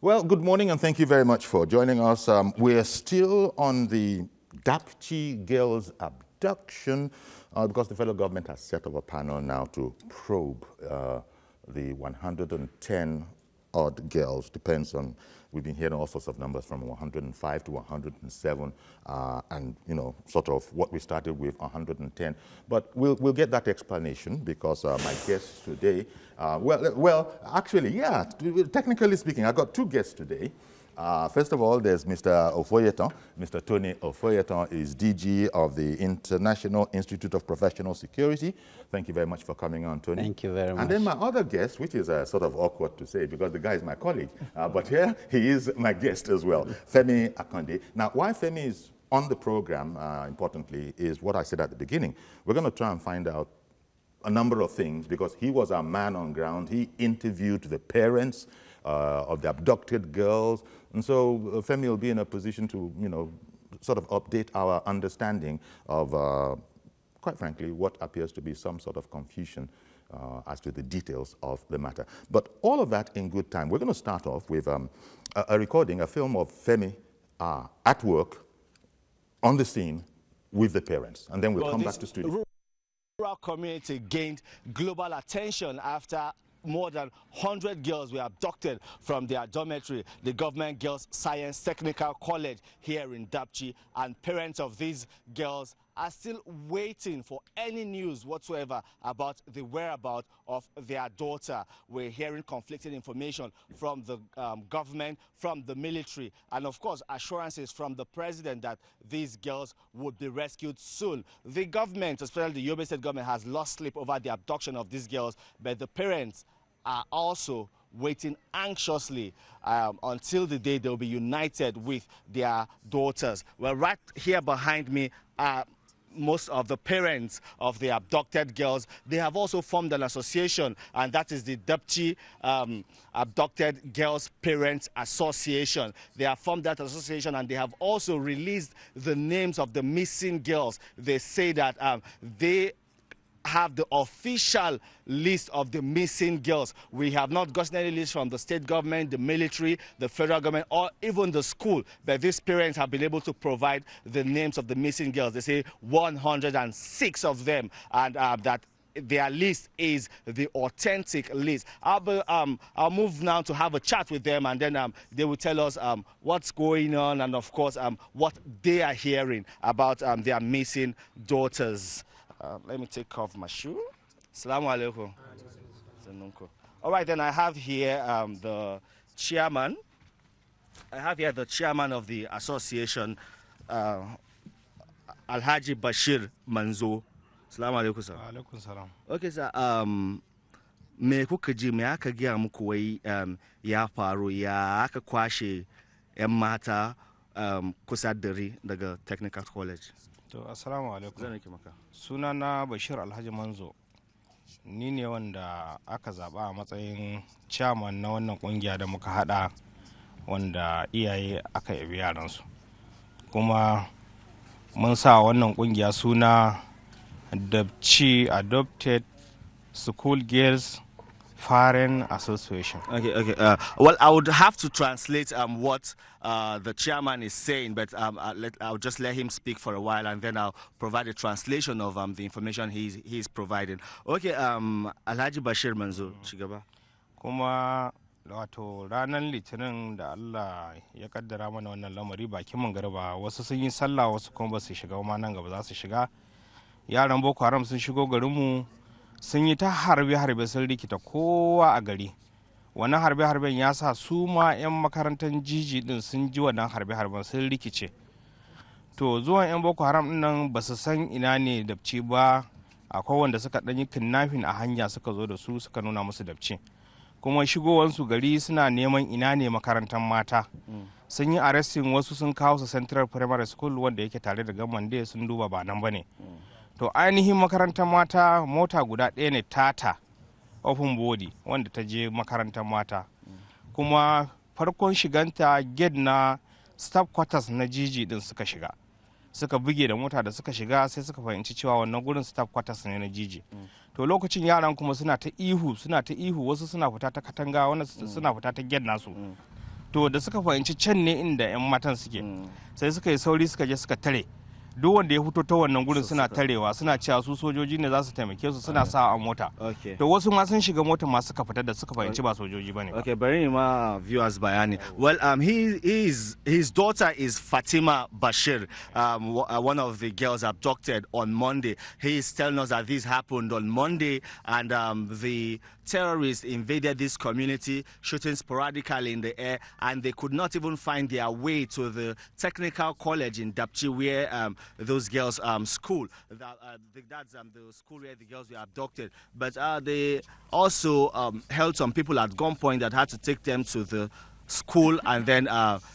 Well, good morning and thank you very much for joining us. We're still on the Dapchi girls' abduction because the federal government has set up a panel now to probe the 110 odd girls. Depends on, we've been hearing all sorts of numbers from 105 to 107 and, you know, sort of what we started with 110. But we'll get that explanation because my guests today, actually, yeah, technically speaking, I got two guests today. First of all, there's Mr. Ofoyeton. Mr. Tony Ofoyeton is DG of the International Institute of Professional Security. Thank you very much for coming on, Tony. Thank you very much. And then my other guest, which is sort of awkward to say because the guy is my colleague, but here he is my guest as well, Femi Akonde. Now, why Femi is on the program, importantly, is what I said at the beginning. We're going to try and find out a number of things because he was our man on ground. He interviewed the parents of the abducted girls. And so Femi will be in a position to, you know, sort of update our understanding of, quite frankly, what appears to be some sort of confusion as to the details of the matter. But all of that in good time. We're going to start off with a recording, a film of Femi at work, on the scene, with the parents. And then we'll come back to studio. Rural community gained global attention after more than 100 girls were abducted from their dormitory, the Government Girls Science Technical College here in Dapchi, and parents of these girls are still waiting for any news whatsoever about the whereabouts of their daughter. We're hearing conflicting information from the government, from the military, and of course assurances from the president that these girls would be rescued soon. The government, especially the Yobe State government, has lost sleep over the abduction of these girls, but the parents are also waiting anxiously until the day they'll be united with their daughters. Well, right here behind me are most of the parents of the abducted girls. They have also formed an association, and that is the Dapchi Abducted Girls Parents Association. They have formed that association, and they have also released the names of the missing girls. They say that they have the official list of the missing girls. We have not gotten any list from the state government, the military, the federal government, or even the school, but these parents have been able to provide the names of the missing girls. They say 106 of them, and that their list is the authentic list. I'll move now to have a chat with them, and then they will tell us what's going on, and of course what they are hearing about their missing daughters. Let me take off my shoe. Assalamu alaikum. All right, then I have here the chairman. I have here the chairman of the association, Alhaji Bashir Manzo. Assalamu alaikum, sir. Alaikum salam. Okay, sir. Me kuka ji me aka gaya muku wai ya faru ya aka kwashe 'yan mata kusa dare daga Technical College. To assalamu alaikum. Sunana Bashir Alhaji Manzo. Ni ne wanda aka zaba a matsayin chairman na wannan kungiya da muka hada, wanda iyaye aka yabi yaransu. Kuma mun sa wannan kungiya suna Dapchi Adopted School Girls Parent Association. Okay. Well, I would have to translate what the chairman is saying, but I'll just let him speak for a while, and then I'll provide a translation of the information he's providing. Okay, Alhaji Bashir Manzo, Shigaba. Kuma wato ranar Litinin da Allah ya kaddara mana wannan lamari bakin mun garba, wasu sun yi sallah, wasu kuma ba su shiga, ma nan gaba za su shiga. Yaran Boko Haram sun shigo garinmu, sun yi ta harbe-harbe, sun rikita kowa a gari. Wannan harbe-harben ya sa su ma 'yan makarantar jiji din sun ji wannan harbe-harben, sun rikice. To zuwan 'yan Boko Haram din nan ba su san ina ne Dapchi ba, akwai wanda suka ɗanyi kidnapping a hanya suka zo da su suka nuna musu Dapchi. Kuma shigowansu gari suna neman ina ne makarantar mata. Sun yi arresting wasu, sun kawo su Central Primary School wanda yake tare da Gamande, sun duba ba nan ba ne. To ainihin makarantar mata mota guda ɗaya ne, Tata open body, wanda ta je makarantar mata. Kuma farkon shiganta gate na staff quarters na jiji din suka shiga, suka buge da mota da suka shiga, sai suka fahimci cewa wannan gurin staff quarters ne na jiji. To lokacin yaran kuma suna ta ihu, wasu suna fita ta katanga, wanda suna fita ta gate nasu. to da suka fahimci can ne inda 'yan matan suke sai suka yi sauri suka je suka tare duk wanda ya fito ta wannan gurin suna tarewa suna cewa su sojoji ne za su taimake su suna sa a mota to wasu ma sun shiga mota ma suka fita da suka fahimci ba sojoji bane okay bari ni ma viewers bayani well his daughter is Fatima Bashir, one of the girls abducted on Monday. He is telling us that this happened on Monday and the terrorists invaded this community, shooting sporadically in the air, and they could not even find their way to the technical college in Dapchi where those girls school. That's the school where the girls were abducted. But they also held some people at gunpoint that had to take them to the school, and then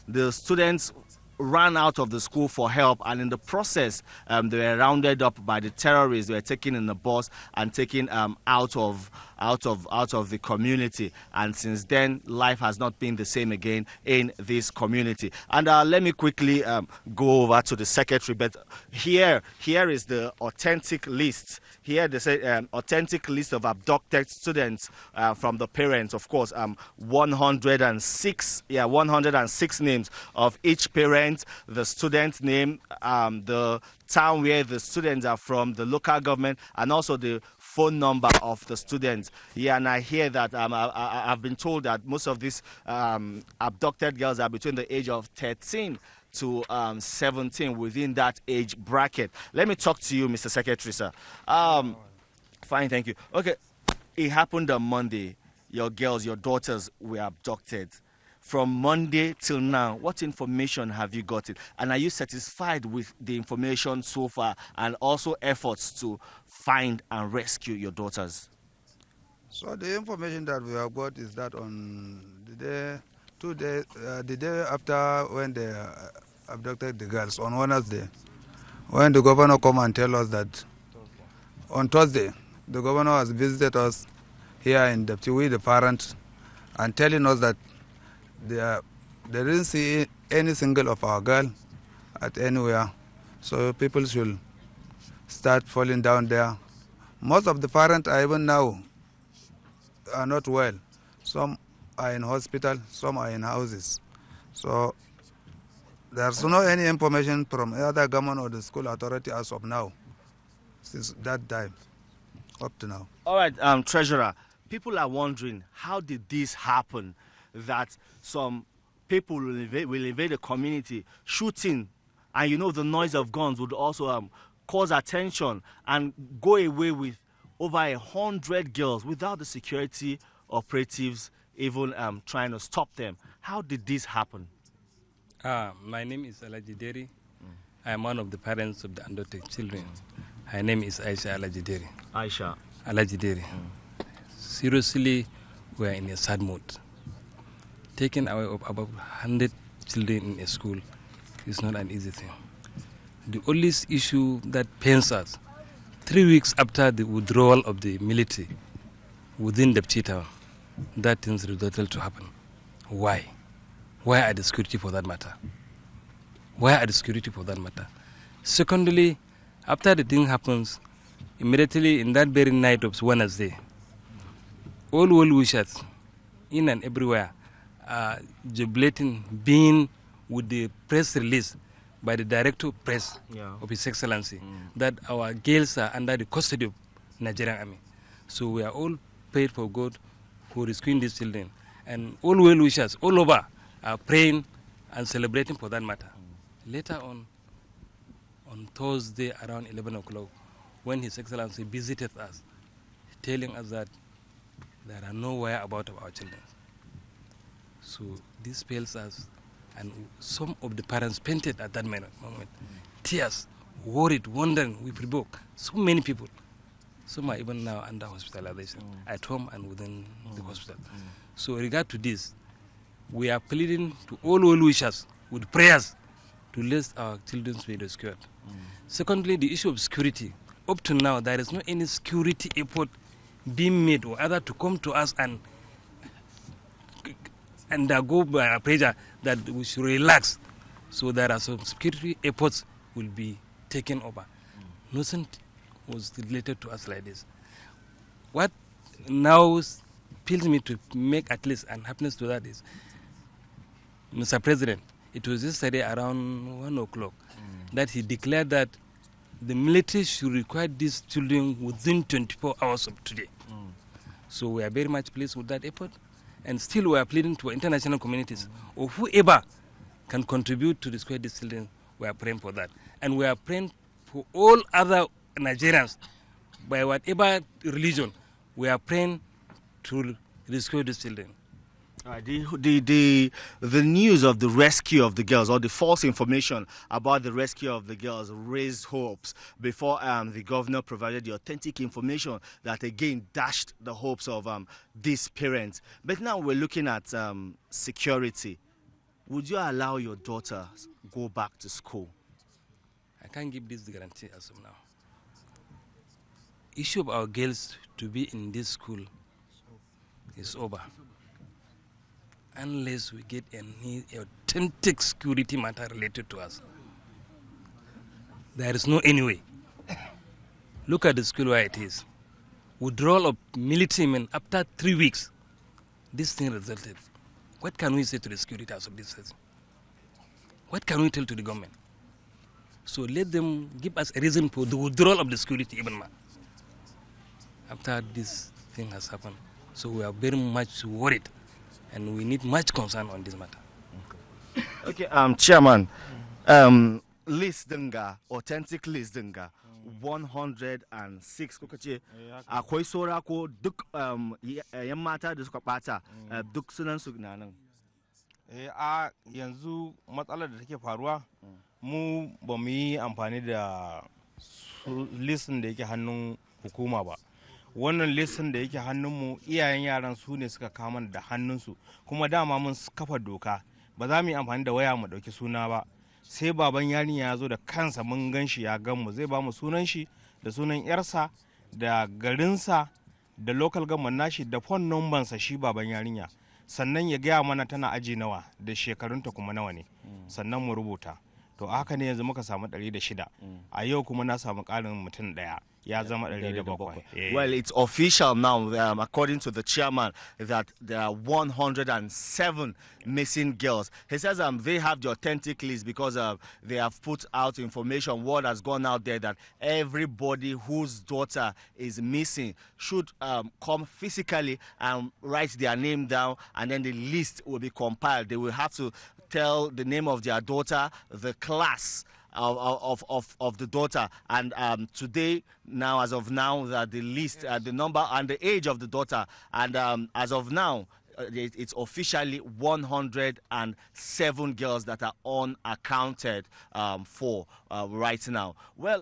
the students ran out of the school for help, and in the process they were rounded up by the terrorists. They were taken in the bus and taken out of the community, and since then life has not been the same again in this community. And let me quickly go over to the secretary, but here is the authentic list. Here they say authentic list of abducted students from the parents. Of course, 106 names of each parent, the student name, the town where the students are from, the local government, and also the phone number of the students. Yeah, and I hear that I've been told that most of these abducted girls are between the age of 13 to 17, within that age bracket. Let me talk to you, Mr. Secretary, sir. Fine, thank you. Okay, it happened on Monday. Your girls, your daughters were abducted. From Monday till now, what information have you gotten? And are you satisfied with the information so far, and also efforts to find and rescue your daughters? So the information that we have got is that on the day after when they abducted the girls, on Wednesday, when the governor come and tell us that on Thursday, the governor has visited us here in Dapchi with the parents and telling us that they didn't see any single of our girl at anywhere. So people should start falling down there. Most of the parents are even now are not well. Some are in hospital, some are in houses. So there's no any information from either government or the school authority as of now, since that time, up to now. All right, Treasurer, people are wondering, how did this happen, that some people will invade a community, shooting, and you know the noise of guns would also cause attention and go away with over 100 girls without the security operatives even trying to stop them. How did this happen? My name is Alajideri. I am one of the parents of the adopted children. Her name is Aisha Alajideri. Aisha Alajideri. Seriously, we are in a sad mood. Taking away of about 100 children in a school is not an easy thing. The only issue that pains us, 3 weeks after the withdrawal of the military within Dapchi town, that things resulted to happen. Why? Where are the security for that matter? Where are the security for that matter? Secondly, after the thing happens, immediately in that very night of Wednesday, all well-wishers in and everywhere are jubilating, being with the press release by the Director of Press of His Excellency that our girls are under the custody of Nigerian Army. So we are all prayed for God for rescuing these children. And all well-wishers all over are praying and celebrating for that matter. Later on Thursday around 11 o'clock, when His Excellency visited us, telling us that there are no whereabouts of our children. So this fails us, and some of the parents fainted at that moment. Tears, worried, wondering, we provoke so many people. Some are even now under hospitalization, at home and within the hospital. So in regard to this, we are pleading to all well-wishers with prayers to let our children be rescued. Secondly, the issue of security. Up to now, there is no any security effort being made or other to come to us and undergo by pressure that we should relax. So there are some security efforts will be taken over. Nothing was related to us like this. What now fills me to make at least an happiness to that is Mr. President, it was yesterday around 1 o'clock that he declared that the military should require these children within 24 hours of today. So we are very much pleased with that effort, and still we are pleading to international communities or whoever can contribute to rescue these children. We are praying for that, and we are praying for all other Nigerians, by whatever religion, we are praying to rescue these children. The news of the rescue of the girls, or the false information about the rescue of the girls, raised hopes before the governor provided the authentic information that again dashed the hopes of these parents. But now we're looking at security. Would you allow your daughter go back to school? I can't give this guarantee as of now. Issue of our girls to be in this school is over, unless we get any authentic security matter related to us. There is no any way. Look at the school where it is. Withdrawal of military men after 3 weeks. This thing resulted. What can we say to the security of this system? What can we tell to the government? So let them give us a reason for the withdrawal of the security even more. After this thing has happened. So we are very much worried, and we need much concern on this matter. Okay, Chairman, list dinga, authentic list dinga, 106 kukace akwai saura ko duk yan mata da suka bata duk sunan su nan. A yanzu matsalar da take faruwa mu ba mu yi amfani da listin da yake hannun hukuma ba. Wannan lesson da yake hannunmu iyayen yaran su ne suka kama da hannunsu, kuma dama mun kafa doka ba za mu yi amfani da waya mu dauki suna ba, sai baban yarinya ya zo da kansa mun gan shi ya gan mu, zai ba mu sunan shi da sunan yarsa da garinsa da local government nashi da phone number sa shi baban yarinya, sannan ya gaya mana tana aji nawa da shekarunta kuma nawa ne, sannan mu rubuta. To haka ne yanzu muka samu 106, a yau kuma na samu ƙarin mutum ɗaya. Well, it's official now, according to the chairman, that there are 107 missing girls. He says they have the authentic list because they have put out information, word has gone out there that everybody whose daughter is missing should come physically and write their name down, and then the list will be compiled. They will have to tell the name of their daughter, the class of the daughter, and today, now, as of now, the list, the number and the age of the daughter, and as of now, it's officially 107 girls that are unaccounted for right now. Well,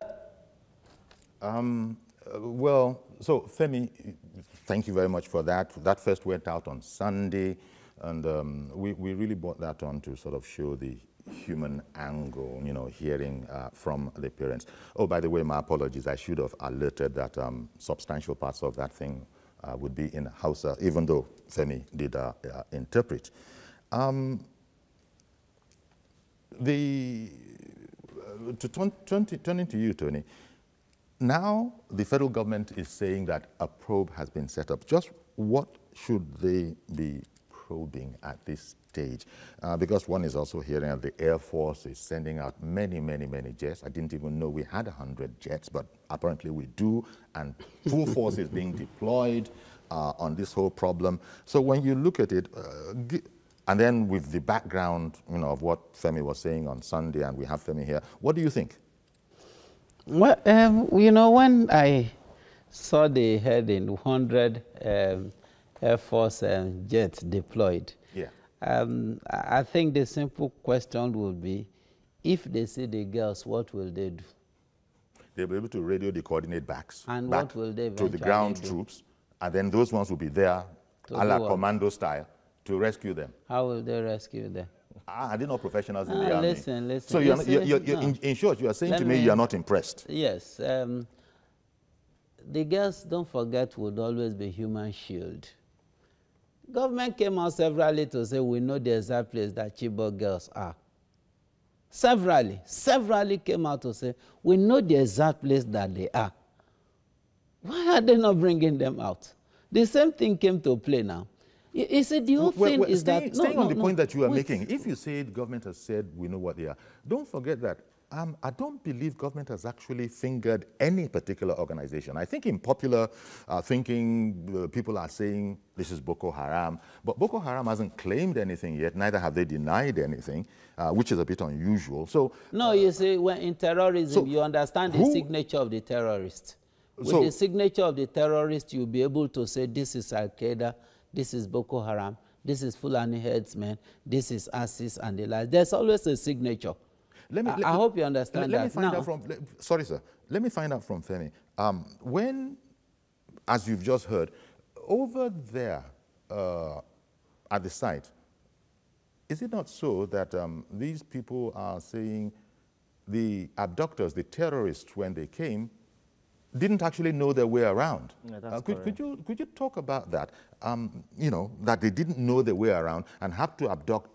so Femi, thank you very much for that. That first went out on Sunday, and we really brought that on to sort of show the human angle, you know, hearing from the parents. Oh, by the way, my apologies. I should have alerted that substantial parts of that thing would be in Hausa, even though Femi did interpret. Turning to you, Tony, now the federal government is saying that a probe has been set up. Just what should they be probing at this stage? Because one is also hearing that the Air Force is sending out many jets. I didn't even know we had 100 jets, but apparently we do, and full force is being deployed on this whole problem. So when you look at it, and then with the background, you know, of what Femi was saying on Sunday, and we have Femi here, what do you think? Well, you know, when I saw the heading 100 Air Force jets deployed, yeah. I think the simple question would be, if they see the girls, what will they do? They'll be able to radio the coordinate backs. And back what will they to the ground troops, and then those ones will be there, a la commando style, to rescue them. How will they rescue them? Are they not professionals in the army? Listen. So you're in short, you are saying to me you are not impressed. Yes. The girls, don't forget, would always be human shield. Government came out severally to say we know the exact place that Chibok girls are. Severally came out to say we know the exact place that they are. Why are they not bringing them out? The same thing came to play now. You see, the whole thing is that... Staying on the point that you are making, if you say the government has said we know what they are, don't forget that I don't believe government has actually fingered any particular organization. I think in popular thinking, people are saying this is Boko Haram, but Boko Haram hasn't claimed anything yet, neither have they denied anything, which is a bit unusual. So no, you see, when in terrorism, you understand the signature of the terrorist. With the signature of the terrorist, you'll be able to say this is Al-Qaeda, this is Boko Haram, this is Fulani headsmen, this is ISIS and the like. There's always a signature. I hope you understand that. Let me find out from, sorry sir, let me find out from Femi. When, as you've just heard, over there at the site, is it not so that these people are saying the abductors, the terrorists, when they came, didn't actually know their way around? Yeah, that's could you talk about that? You know, that they didn't know their way around and had to abduct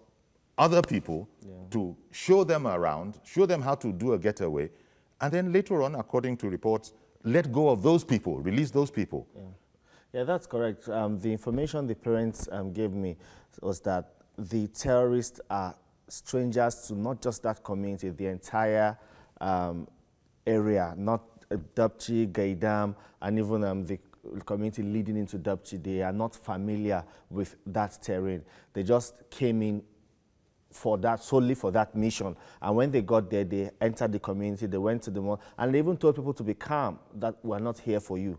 other people to show them around, show them how to do a getaway, and then later on, according to reports, let go of those people, release those people. Yeah, that's correct. The information the parents gave me was that the terrorists are strangers to not just that community, the entire area, not Dapchi, Gaidam, and even the community leading into Dapchi. They are not familiar with that terrain. They just came in for that, solely for that mission. And when they got there, they entered the community, they went to the mall, and they even told people to be calm, that we're not here for you.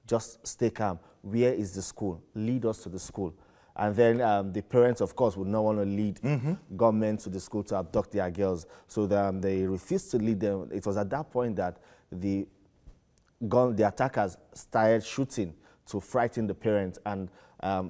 Just stay calm. Where is the school? Lead us to the school. And then the parents, of course, would not want to lead gunmen to the school to abduct their girls. So they refused to lead them. It was at that point that the attackers started shooting to frighten the parents, and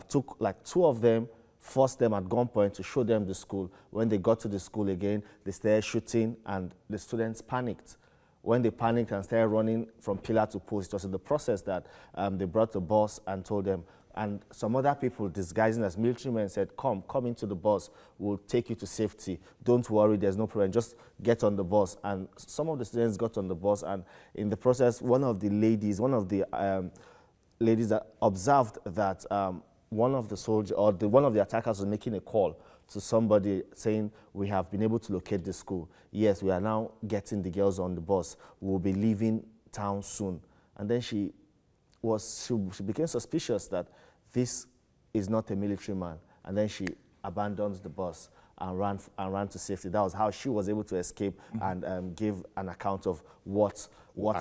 took like 2 of them, forced them at gunpoint to show them the school. When they got to the school again, they started shooting, and the students panicked. When they panicked and started running from pillar to post, it was in the process that they brought the bus and told them, and some other people disguising as military men said, come into the bus, we'll take you to safety. Don't worry, there's no problem, just get on the bus. And some of the students got on the bus, and in the process, one of the ladies that observed that one of the soldiers, or one of the attackers was making a call to somebody saying, we have been able to locate the school. Yes, we are now getting the girls on the bus. We'll be leaving town soon. And then she became suspicious that this is not a military man. And then she abandoned the bus and ran to safety. That was how she was able to escape and give an account of what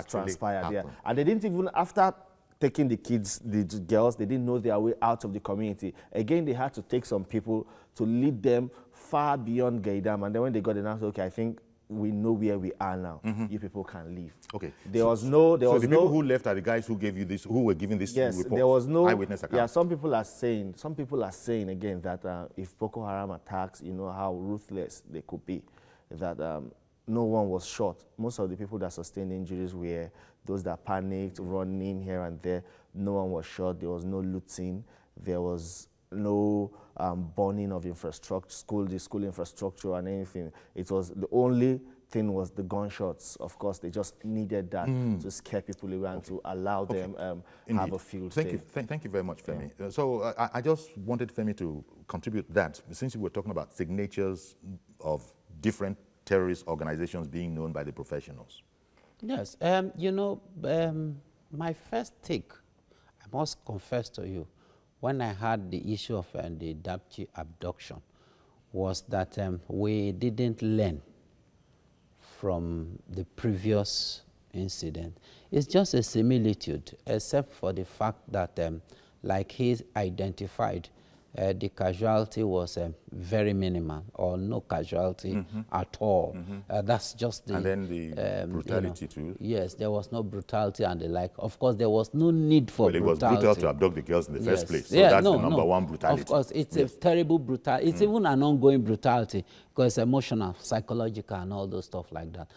transpired there. And they didn't even, after taking the kids, the girls, they didn't know their way out of the community. Again, they had to take some people to lead them far beyond Gaidam. And then when they got the answer, okay, I think we know where we are now. You people can leave. Okay. There was no people who left are the guys who gave you this, who were giving this report. There was no eyewitness account. Yeah, some people are saying again that if Boko Haram attacks, you know how ruthless they could be. That no one was shot. Most of the people that sustained injuries were those that panicked, running here and there. No one was shot. There was no looting. There was no burning of infrastructure, the school infrastructure and anything. It was, the only thing was the gunshots. Of course, they just needed that to scare people away and to allow them have a field day. Thank you very much, Femi. Yeah. So I just wanted Femi to contribute that, since you were talking about signatures of different terrorist organizations being known by the professionals. Yes, you know, my first take, I must confess to you, when I had the issue of the Dapchi abduction, was that we didn't learn from the previous incident. It's just a similitude, except for the fact that, like he identified, the casualty was very minimal, or no casualty at all. That's just the... And then the brutality too? Yes, there was no brutality and the like. Of course, there was no need for brutality. Well, it was brutal to abduct the girls in the first place. So that's the number one brutality. Of course, it's a terrible brutality. It's even an ongoing brutality, because it's emotional, psychological, and all those stuff like that.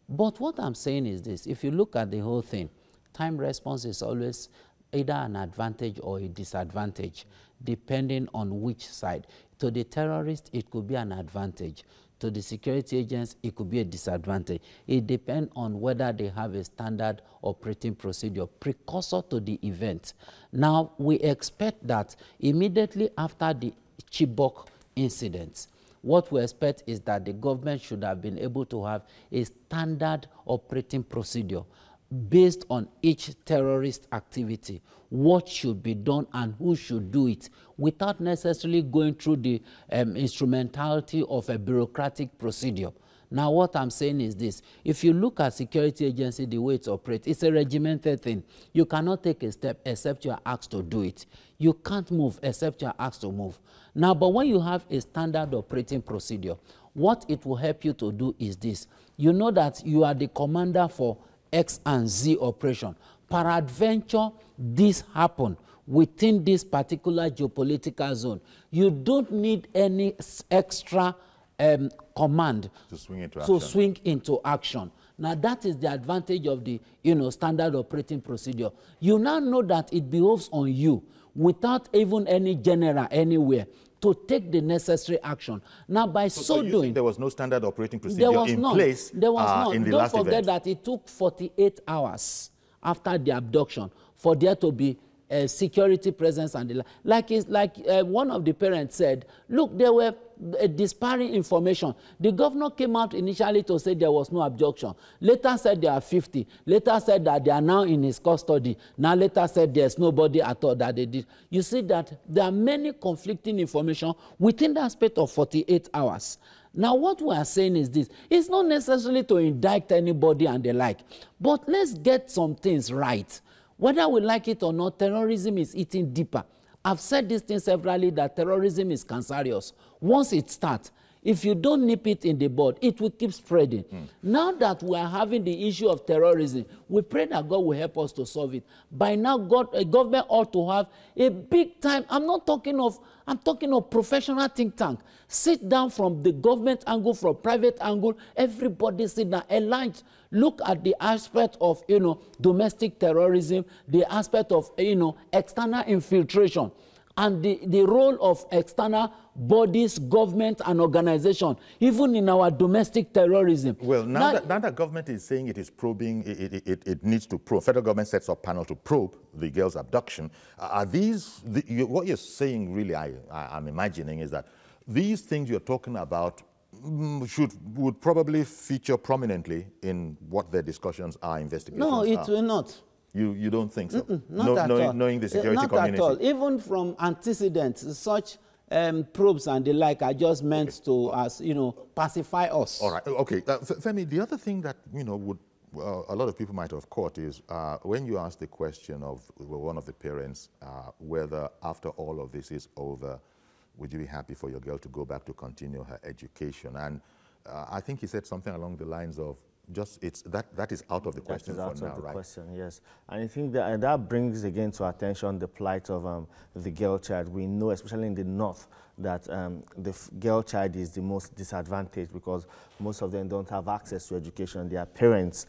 But what I'm saying is this. If you look at the whole thing, time response is always either an advantage or a disadvantage, depending on which side. To the terrorist, it could be an advantage. To the security agents, it could be a disadvantage. It depends on whether they have a standard operating procedure precursor to the event. Now, we expect that immediately after the Chibok incident, what we expect is that the government should have been able to have a standard operating procedure based on each terrorist activity, what should be done and who should do it, without necessarily going through the instrumentality of a bureaucratic procedure. Now, what I'm saying is this. If you look at security agency, the way it operates, it's a regimented thing. You cannot take a step except you are asked to do it. You can't move except you are asked to move. Now, but when you have a standard operating procedure, what it will help you to do is this. You know that you are the commander for X and Z operation. Peradventure, this happen within this particular geopolitical zone. You don't need any extra command to swing into action. Now, that is the advantage of the standard operating procedure. You now know that it behoves on you without even any general anywhere to take the necessary action. Now, by so doing, there was no standard operating procedure in place in the last event. Don't forget that it took 48 hours after the abduction for there to be security presence and like one of the parents said, look, there were disparate information. The governor came out initially to say there was no abduction. Later said there are 50. Later said that they are now in his custody. Now later said there's nobody at all that they did. You see that there are many conflicting information within the aspect of 48 hours. Now, what we are saying is this. It's not necessarily to indict anybody and the like, but let's get some things right. Whether we like it or not, terrorism is eating deeper. I've said this thing severally, that terrorism is cancerous. Once it starts, if you don't nip it in the bud, it will keep spreading. Now that we are having the issue of terrorism, we pray that God will help us to solve it. By now, government ought to have a big time. I'm talking of professional think tank. Sit down from the government angle, from private angle. Everybody sit down, aligned. Look at the aspect of domestic terrorism, the aspect of external infiltration, and the role of external bodies, government, and organization, even in our domestic terrorism. Well, now that government is saying it is probing, it needs to probe. Federal government sets up panel to probe the girl's abduction. Are these what you're saying? Really, I'm imagining is that these things you're talking about would probably feature prominently in what their discussions are, investigations No, it will not. You don't think so? Not at all. Knowing the security community? Not at all. Even from antecedents, such probes and the like are just meant to, as pacify us. All right. Okay. Femi, the other thing that would a lot of people might have caught is when you asked the question of one of the parents whether after all of this is over, would you be happy for your girl to go back to continue her education? And I think he said something along the lines of, that is out of the question for now, right? Question, yes. And I think that brings again to attention the plight of the girl child. We know, especially in the north, that the girl child is the most disadvantaged because most of them don't have access to education. Their parents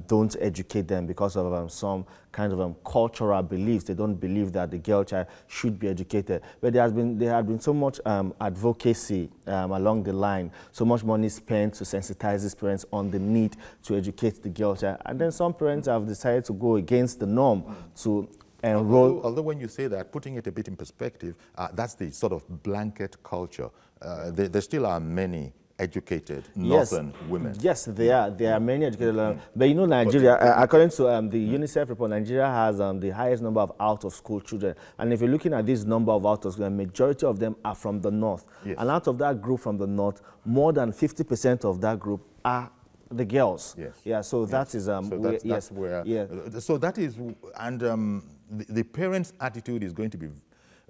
don't educate them because of some kind of cultural beliefs. They don't believe that the girl child should be educated. But there has been so much advocacy along the line, so much money spent to sensitize these parents on the need to educate the girl child. And then some parents have decided to go against the norm to Although when you say that, putting it a bit in perspective, that's the sort of blanket culture. There still are many educated northern women. Yes, there are many educated. But Nigeria, according to the UNICEF report, Nigeria has the highest number of out-of-school children. And if you're looking at this number of out-of-school, the majority of them are from the north. Yes. And out of that group from the north, more than 50% of that group are the girls. Yes. Yeah, so that is that's where. Yeah. So that is, and the parents' attitude is going to be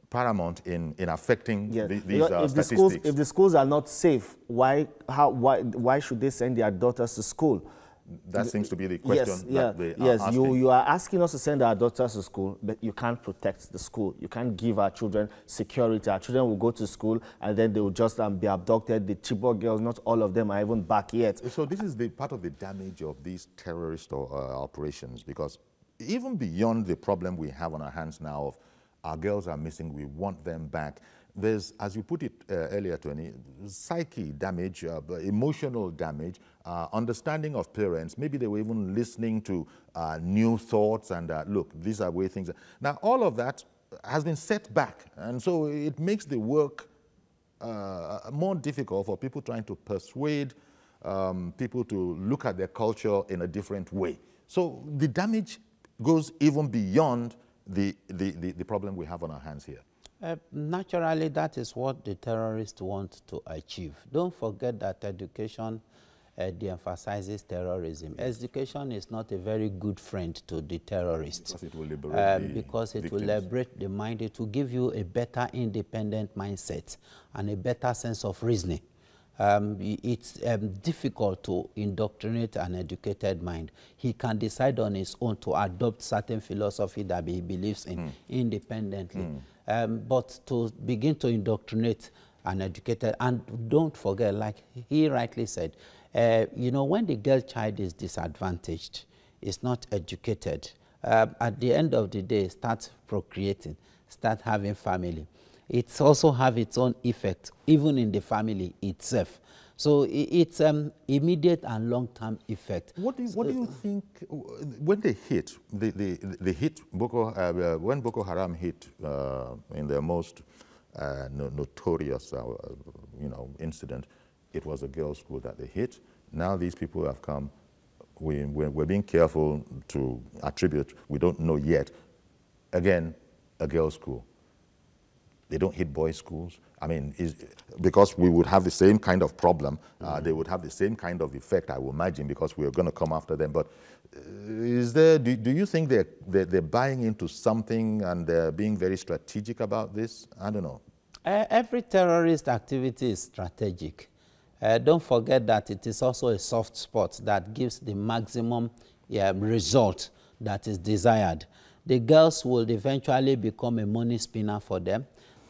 paramount in affecting these statistics. If the schools are not safe, why should they send their daughters to school? That seems to be the question. Yes, you are asking us to send our daughters to school, but you can't protect the school. You can't give our children security. Our children will go to school and then they will just be abducted. The Chibok girls, not all of them are even back yet. So this is the part of the damage of these terrorist operations, because even beyond the problem we have on our hands now of our girls are missing, we want them back. there's, as you put it earlier, Tony, psyche damage, emotional damage, understanding of parents. Maybe they were even listening to new thoughts and look, these are way things. Now, all of that has been set back, and so it makes the work more difficult for people trying to persuade people to look at their culture in a different way. So the damage goes even beyond the problem we have on our hands here. Naturally, that is what the terrorists want to achieve. Don't forget that education de-emphasizes terrorism. Yes. Education is not a very good friend to the terrorists. Because it will liberate the mind. It will give you a better independent mindset and a better sense of reasoning. It's difficult to indoctrinate an educated mind. He can decide on his own to adopt certain philosophy that he believes in independently. But to begin to indoctrinate an educated, and don't forget, like he rightly said, you know, when the girl child is disadvantaged, is not educated, at the end of the day, start procreating, start having family. It also have its own effect, even in the family itself. So it's immediate and long-term effect. What do you think when they hit they hit Boko when Boko Haram hit in their most notorious you know, incident? It was a girls' school that they hit. Now these people have come. We're being careful to attribute. We don't know yet. Again, a girls' school. They don't hit boys' schools. I mean, because we would have the same kind of problem. They would have the same kind of effect, I would imagine, because we're going to come after them. But is there? Do you think they're buying into something and they're being very strategic about this? I don't know. Every terrorist activity is strategic. Don't forget that it is also a soft spot that gives the maximum result that is desired. The girls will eventually become a money spinner for them,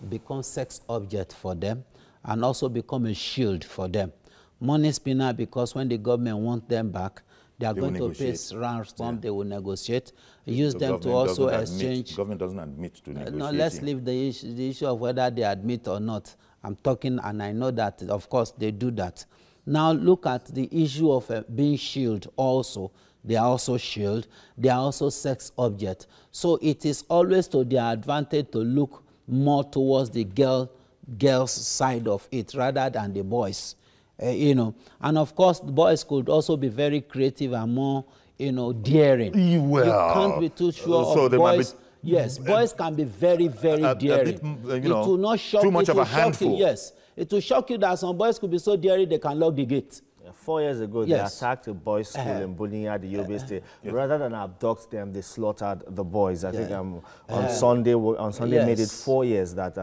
become sex object for them, and also become a shield for them. Money spinner because when the government wants them back, they are going to pay ransom, they will negotiate, use them to also exchange. Government doesn't admit to negotiating. No, let's leave the issue of whether they admit or not. I'm talking, and I know that, of course, they do that. Now look at the issue of being shield also. They are also shield. They are also sex object. So it is always to their advantage to look more towards the girls' side of it rather than the boys. You know, and of course, the boys could also be very creative and more, you know, daring. Well, you can't be too sure so of boys. Yes, boys can be very, very daring. Bit, you know, it will not shock too much you. of a handful. You, yes, it will shock you that some boys could be so daring they can lock the gate. 4 years ago, they attacked a boys' school in Bunia, the Yobe State. Rather than abduct them, they slaughtered the boys. I think on Sunday made it 4 years that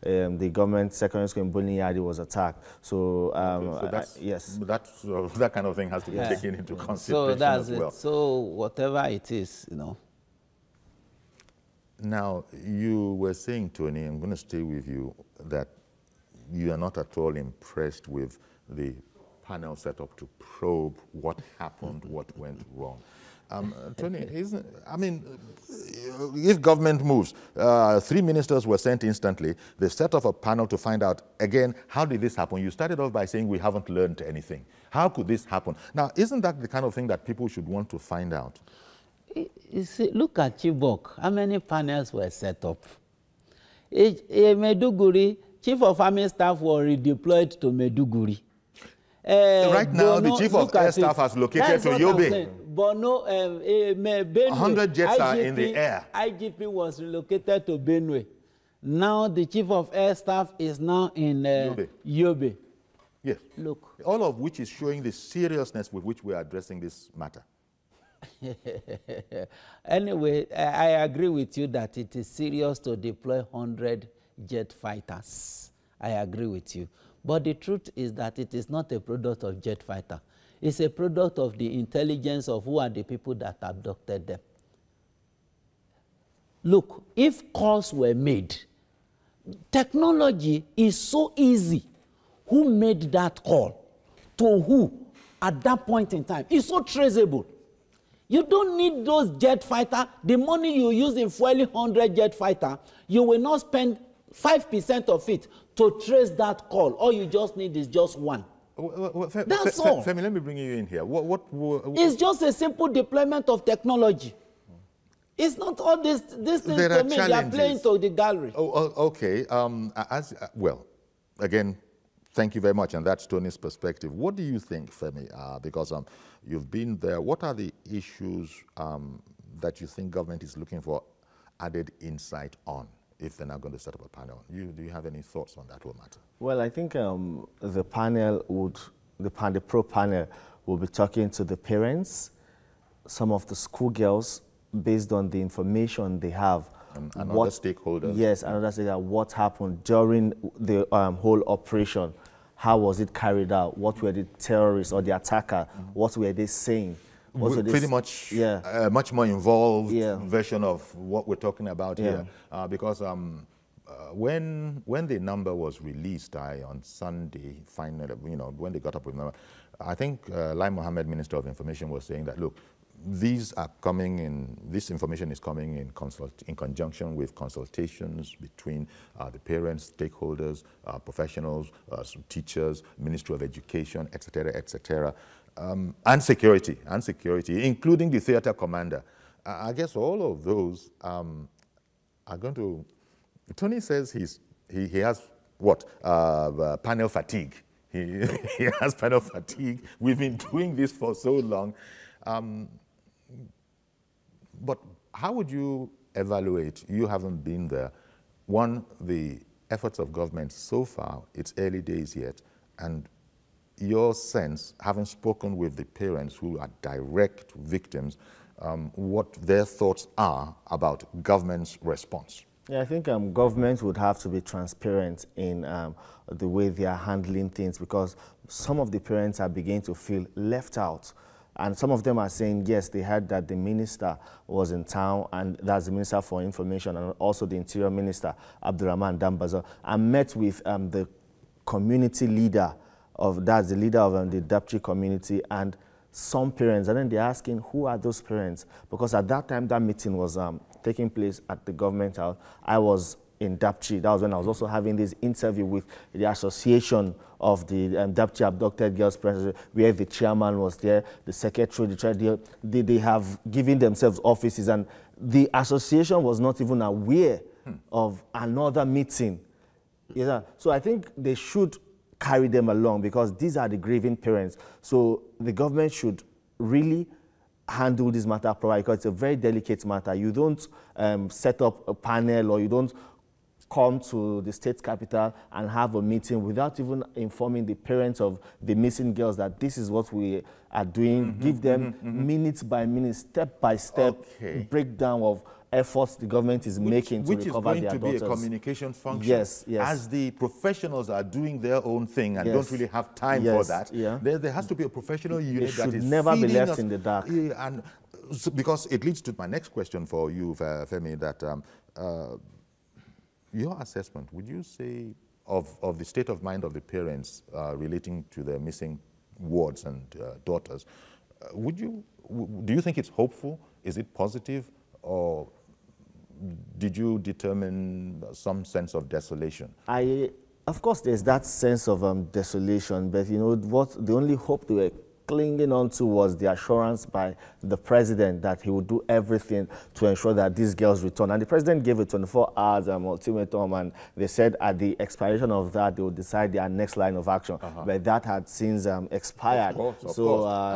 the government secondary school in Bunia was attacked. So, that kind of thing has to be taken into consideration so that's as well. It. So whatever it is, you know. Now, you were saying, Tony, I'm going to stay with you, that you are not at all impressed with the panel set up to probe what happened, what went wrong. Tony, if government moves, 3 ministers were sent instantly. They set up a panel to find out, again, how did this happen? You started off by saying we haven't learned anything. How could this happen? Now, isn't that the kind of thing that people should want to find out? You see, look at Chibok. How many panels were set up? In Maiduguri, Chief of Army Staff were redeployed to Maiduguri. Right now, the Chief of Air Staff has located to Yobe. Bono, 100 jets are in the air. IGP was relocated to Benue. Now the Chief of Air Staff is now in Yobe. Yes. Look. All of which is showing the seriousness with which we are addressing this matter. Anyway, I agree with you that it is serious to deploy 100 jet fighters. I agree with you. But the truth is that it is not a product of jet fighter. It's a product of the intelligence of who are the people that abducted them. Look, if calls were made, technology is so easy. Who made that call? To who? At that point in time. It's so traceable. You don't need those jet fighters. The money you use in fueling 100 jet fighter, you will not spend 5% of it to trace that call. All you just need is just one. That's all. Femi, let me bring you in here. It's just a simple deployment of technology. It's not all these things to me. They are playing to the gallery. Okay. Well, again, thank you very much, and that's Tony's perspective. What do you think, Femi? Because you've been there. What are the issues that you think government is looking for added insight on if they're not going to set up a panel? Do you have any thoughts on that whole matter? Well, I think the panel the pro panel will be talking to the parents, some of the schoolgirls, based on the information they have. And other stakeholders. Yes, another stakeholder, what happened during the whole operation. How was it carried out? What were the terrorists or the attacker? What were they saying? Pretty much a much more involved version of what we're talking about here. Because when the number was released on Sunday, finally, when they got up with the number, I think Lai Mohammed, Minister of Information, was saying that, look, this information is coming in conjunction with consultations between the parents, stakeholders, professionals, teachers, Ministry of Education, etc., etc., and security, including the theater commander. I guess all of those are going to. Tony says he has what? Panel fatigue. He has panel fatigue. We've been doing this for so long. But how would you evaluate, you haven't been there, one, the efforts of government so far, it's early days yet, and your sense, having spoken with the parents who are direct victims, what their thoughts are about government's response? Yeah, I think government would have to be transparent in the way they are handling things, because some of the parents are beginning to feel left out. And some of them are saying, yes, they heard that the minister was in town, and that's the Minister for Information, and also the Interior Minister, Abdurrahman Dambazo, and met with the community leader that's the leader of the Dapchi community, and some parents. And then they're asking, who are those parents? Because at that time, that meeting was taking place at the government house. I was in Dapchi. That was when I was also having this interview with the association of the Dapchi abducted girls, where the chairman was there, the secretary, the treasurer. They have given themselves offices, and the association was not even aware of another meeting. So I think they should carry them along, because these are the grieving parents. So the government should really handle this matter properly, because it's a very delicate matter. You don't set up a panel, or you don't come to the state capital and have a meeting without even informing the parents of the missing girls that this is what we are doing. Give them minute by minute, step by step breakdown of efforts the government is making to recover their daughters. Which is going to be a communication function. Yes. As the professionals are doing their own thing and don't really have time for that, there has to be a professional unit that is never be left in the dark. And so, because it leads to my next question for you, Femi, that your assessment, would you say, of the state of mind of the parents relating to their missing wards and daughters, do you think it's hopeful? Is it positive? Or did you determine some sense of desolation? Of course, there's that sense of desolation, but you know what? The only hope they were clinging on to was the assurance by the president that he would do everything to ensure that these girls return. And the president gave a 24 hours ultimatum, and they said at the expiration of that, they would decide their next line of action. But that had since expired. Of course.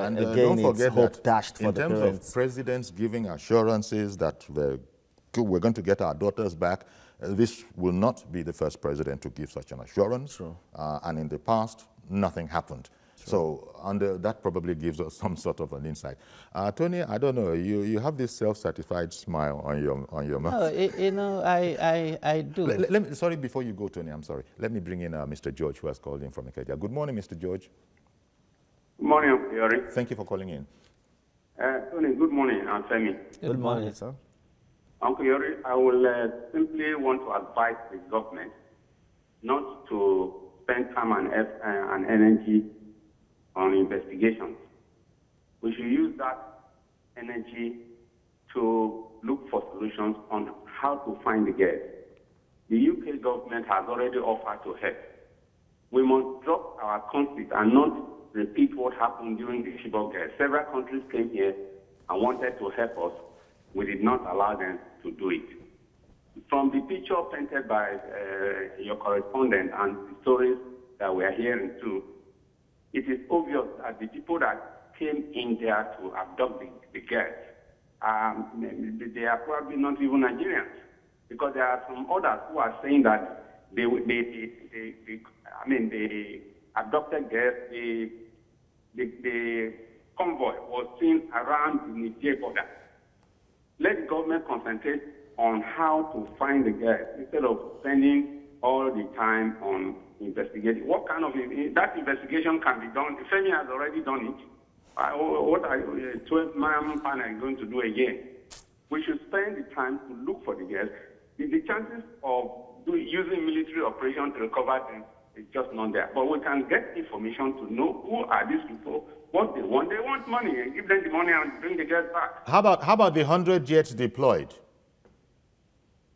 And again, it's hope dashed for the parents. In terms of presidents giving assurances that we're going to get our daughters back, this will not be the first president to give such an assurance. And in the past, nothing happened. So that probably gives us some sort of an insight. Tony, I don't know, you have this self-satisfied smile on your mouth. No, you know, I do. Sorry, before you go, Tony, I'm sorry. Let me bring in Mr. George, who has called in from Ikeja. Good morning, Mr. George. Good morning, Uncle Yori. Thank you for calling in. Tony, good morning, Femi. Good morning, sir. Uncle Yori, I will simply want to advise the government not to spend time and energy on investigations. We should use that energy to look for solutions on how to find the girls. the UK government has already offered to help. We must drop our conceit and not repeat what happened during the Chibok girls. Several countries came here and wanted to help us. We did not allow them to do it. From the picture painted by your correspondent and the stories that we are hearing too, it is obvious that the people that came in there to abduct the girls, they are probably not even Nigerians, because there are some others who are saying that they abducted girls, the convoy was seen around the Niger border. Let the government concentrate on how to find the girls instead of spending all the time on investigating. What kind of that investigation can be done? Femi has already done it. What are 12-man panel going to do again? We should spend the time to look for the girls. The chances of using military operation to recover them is just not there. But we can get information to know who are these people, what they want. They want money, and give them the money and bring the girls back. How about the 100 jets deployed?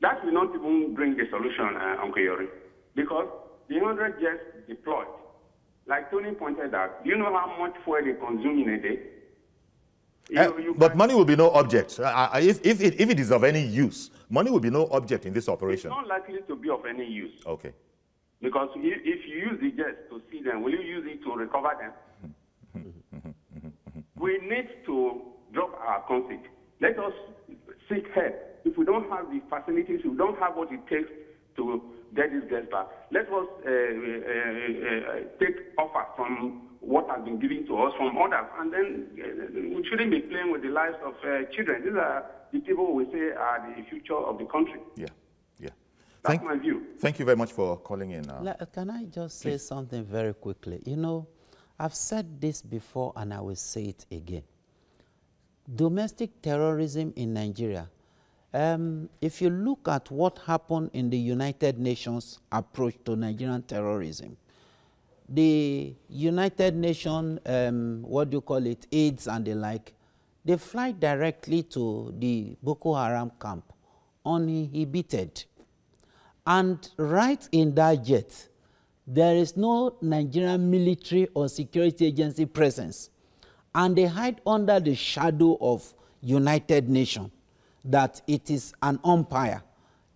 That will not even bring the solution, Uncle Yori, because the 100 jets deployed, like Tony pointed out, do you know how much fuel they consume in a day? But money will be no object. If it is of any use, money will be no object in this operation. It's not likely to be of any use. Okay. Because if you use the jets to see them, will you use it to recover them? We need to drop our conceit. Let us seek help. If we don't have the facilities, we don't have what it takes to get these girls back, let us take offer from what has been given to us from others, and then we shouldn't be playing with the lives of children. These are the people we say are the future of the country. Yeah, yeah. That's my view. Thank you very much for calling in. Can I just say something very quickly? You know, I've said this before and I will say it again. Domestic terrorism in Nigeria, if you look at what happened in the United Nations approach to Nigerian terrorism, the United Nations, AIDS and the like, they fly directly to the Boko Haram camp, uninhibited. And right in that jet, there is no Nigerian military or security agency presence. And they hide under the shadow of United Nations, that it is an umpire,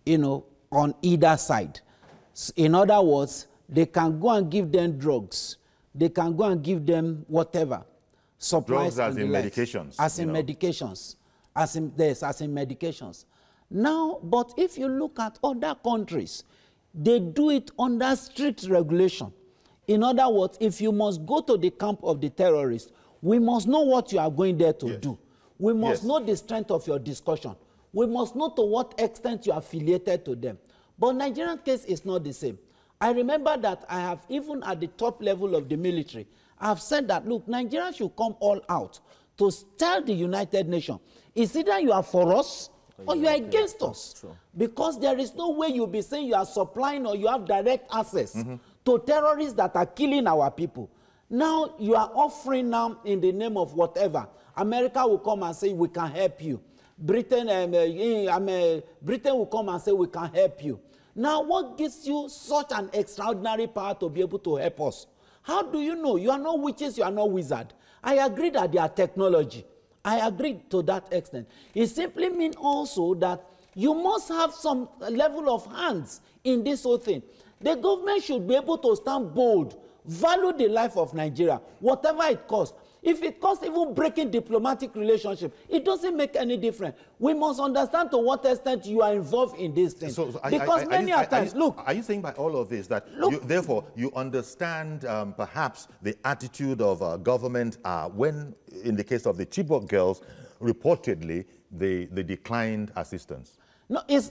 you know, on either side. In other words, they can go and give them drugs. They can go and give them whatever. Supplies drugs as in medications. As in medications. As in medications. Now, but if you look at other countries, they do it under strict regulation. In other words, if you must go to the camp of the terrorists, we must know what you are going there to do. We must know the strength of your discussion. We must know to what extent you are affiliated to them. But Nigerian case is not the same. I remember that I have, even at the top level of the military, I have said that, look, Nigeria should come all out to tell the United Nations, it's either you are for us or you are against us. True. Because there is no way you'll be saying you are supplying or you have direct access to terrorists that are killing our people. Now you are offering now in the name of whatever. America will come and say, we can help you. Britain will come and say, we can help you. Now, what gives you such an extraordinary power to be able to help us? How do you know? You are not witches, you are not wizards. I agree that they are technology. I agree to that extent. It simply means also that you must have some level of hands in this whole thing. The government should be able to stand bold, value the life of Nigeria, whatever it costs. If it costs even breaking diplomatic relationship, it doesn't make any difference. We must understand to what extent you are involved in this thing. Because many times, look. Are you saying by all of this that, therefore, you understand perhaps the attitude of government when, in the case of the Chibok girls, reportedly, they declined assistance? No, it's,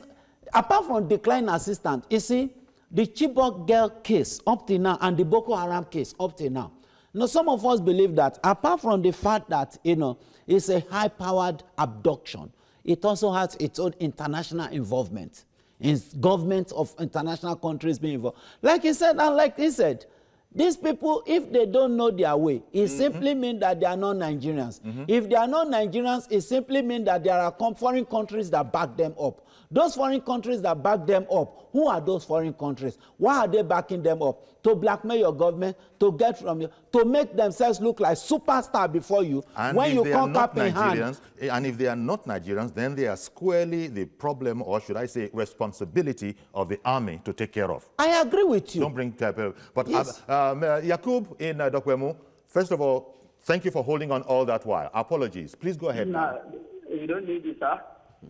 apart from declined assistance, you see, the Chibok girl case up to now and the Boko Haram case up to now, now, some of us believe that apart from the fact that, you know, it's a high-powered abduction, it also has its own international involvement. In governments of international countries being involved. Like he said, and like he said, These people, if they don't know their way, it simply means that they are not Nigerians. If they are not Nigerians, it simply means that there are foreign countries that back them up. Those foreign countries that back them up, who are those foreign countries? Why are they backing them up? To blackmail your government, to get from you, to make themselves look like superstar before you. And when if you they come are not up in hand. Nigerians, and if they are not Nigerians, then they are squarely the problem, or should I say, responsibility of the army to take care of. I agree with you. Don't bring but yes. Yakub in Dokwemu, first of all, thank you for holding on all that while. Apologies. Please go ahead. No, you don't need it, sir.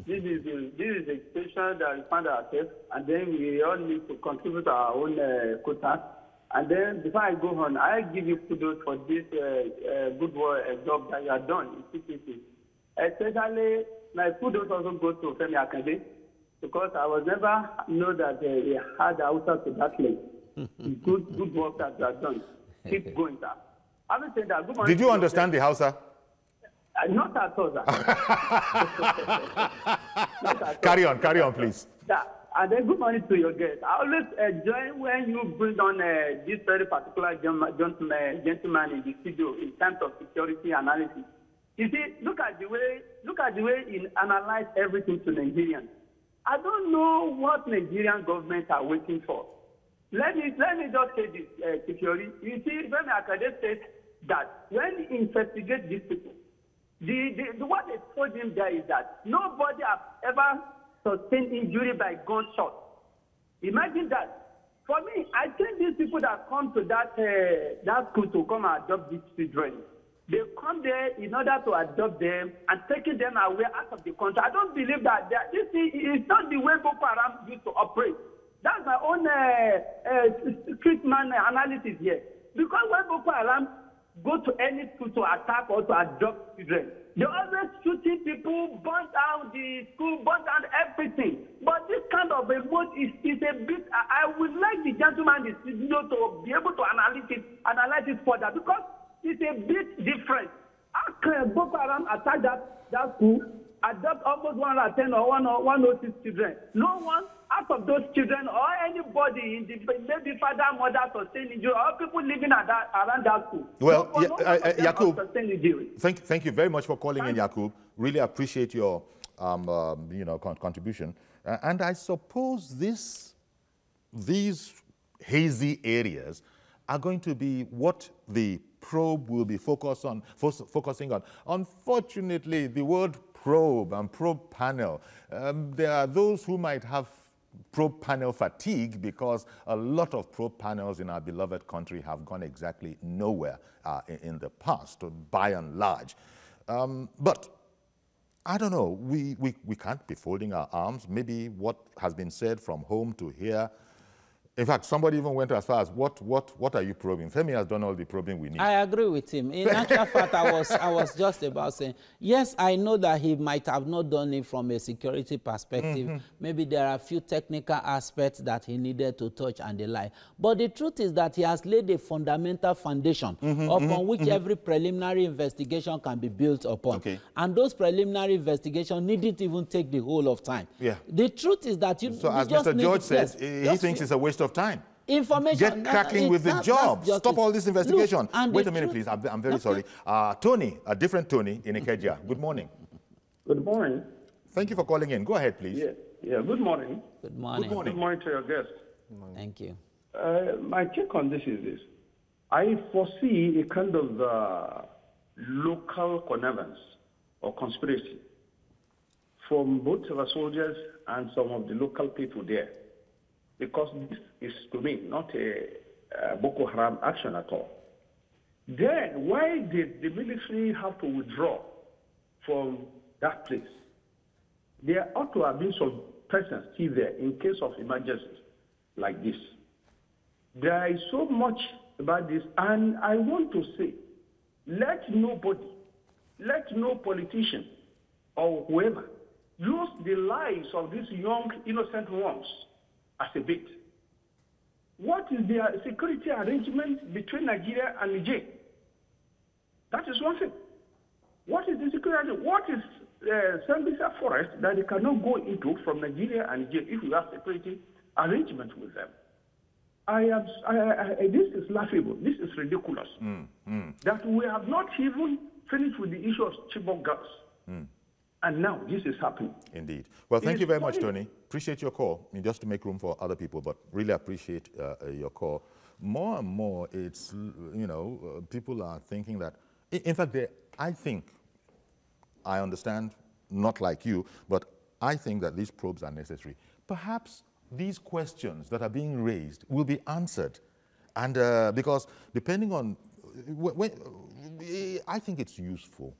This is a situation that we find ourselves, and then we all need to contribute our own quota. And then before I go on, I give you kudos for this good work, job that you have done in CCC. Especially, my kudos also goes to Femi Akande, because I was never know that he had outside to that place. Good work that you have done. Keep going, sir. Having said that, good morning. Did you understand the Hausa? Not at all, sir. Carry on, please. Yeah. And then good morning to your guests. I always enjoy when you bring on this very particular gentleman in the studio in terms of security analysis. You see, look at the way he analyze everything to Nigerians. I don't know what Nigerian government are waiting for. Let me just say this, security. You see, when Akade says that when he investigates these people, what they told him there is that nobody has ever sustained injury by gunshot. Imagine that. For me, I think these people that come to that school to come and adopt these children, they come there in order to adopt them and taking them away out of the country. I don't believe that this is not the way Boko Haram used to operate. That's my own street man analysis here. Because when Boko Haram go to any school to attack or to adopt children, they always shooting people, burn down the school, burn down everything. But this kind of a mode is a bit. I would like the gentleman in the studio to be able to analyze it further, because it's a bit different. How can Boko Haram attack that school, adopt almost 110 or 106 children? No one out of those children or anybody in the maybe father, mother sustain injury, or people living around that school. Well, Yakub, thank you very much for calling in, Yakub. Really appreciate your contribution. And I suppose these hazy areas are going to be what the probe will be focusing on. Unfortunately, the word probe and probe panel, there are those who might have probe panel fatigue, because a lot of probe panels in our beloved country have gone exactly nowhere in the past, by and large. But I don't know, we can't be folding our arms. Maybe what has been said from home to here. In fact, somebody even went as far as, what are you probing? Femi has done all the probing we need. I agree with him. In actual fact, I was just about saying, yes, I know that he might have not done it from a security perspective. Maybe there are a few technical aspects that he needed to touch and the like. But the truth is that he has laid a fundamental foundation upon which every preliminary investigation can be built upon. Okay. And those preliminary investigations needn't even take the whole of time. Yeah. The truth is that you So you as just Mr. need George to, says, yes, he thinks it's a waste of time. Information. Get cracking with the job. Stop all this investigation. Look, wait a minute, please. I'm very sorry. Tony, a different Tony in Ikeja. Good morning. Good morning. Thank you for calling in. Go ahead, please. Yeah. Good morning. Good morning. Good morning. Good morning to your guest. Thank you. My take on this is this. I foresee a kind of local connivance or conspiracy from both our soldiers and some of the local people there. Because this is, to me, not a Boko Haram action at all. Then, why did the military have to withdraw from that place? There ought to have been some presence still there in case of emergencies like this. There is so much about this, and I want to say, let no politician or whoever use the lives of these young, innocent ones as a bait. What is the security arrangement between Nigeria and Niger? That is one thing. What is the security? What is Sambisa forest that they cannot go into from Nigeria and Niger if we have security arrangement with them? this is laughable. This is ridiculous. That we have not even finished with the issue of Chibok girls. And now this is happening. Indeed. Well, thank you very much, Tony. Appreciate your call. I mean, just to make room for other people, but really appreciate your call. More and more, it's, you know, people are thinking that, in fact, I understand, not like you, but I think that these probes are necessary. Perhaps these questions that are being raised will be answered. And because depending on, I think it's useful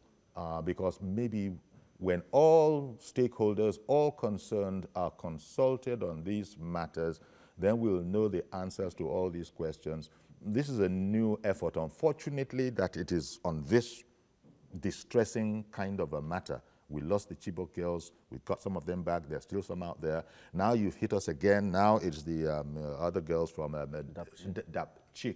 because maybe when all stakeholders, all concerned are consulted on these matters, then we'll know the answers to all these questions. This is a new effort, unfortunately, that it is on this distressing kind of a matter. We lost the Chibok girls. We got some of them back. There's still some out there. Now you've hit us again. Now it's the other girls from Dapchi.